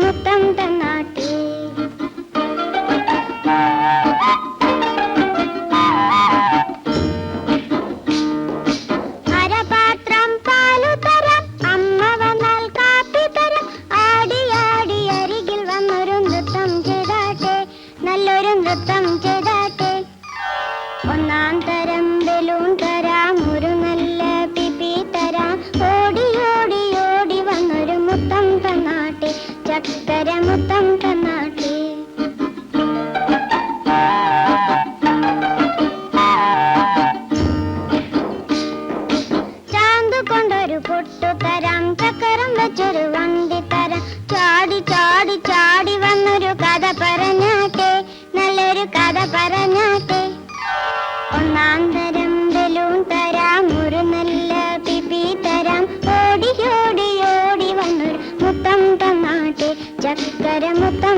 മുത്തം തന്നാട്ടെ. അരപാത്രം പാലു തരാം, അമ്മ വന്നാൽ കാപ്പി തരാം. ആടി ആടി അരികിൽ വന്നൊരു നൃത്തം ചെയ്താട്ടെ, നല്ലൊരു നൃത്തം ചെയ്താട്ടെ. ഒന്നാം തരം ബലൂൺ തരാം, ഒരു നല്ല പിപ്പി തരാം. ഓടി ഓടി ഓടി വന്നൊരു മുത്തം തന്നാട്ടെ, ചക്കര മുത്തം തന്നാട്ടെ. ചാന്ത് കൊണ്ടൊരു പൊട്ടു തരാം, ചക്കരം വെച്ചൊരു വണ്ടി തരാം. ചാടി ചാടി ചാടി വന്നൊരു കഥ പറഞ്ഞാട്ടെ, നല്ലൊരു കഥ പറഞ്ഞാട്ടെ. ഒന്നാം തരം ബലൂൺ തരാം, ഒരു നല്ല പിപ്പി തരാം. ഓടി ഓടി ഓടി വന്നൊരു മുത്തം തന്നാട്ടെ, ചക്കര മുത്തം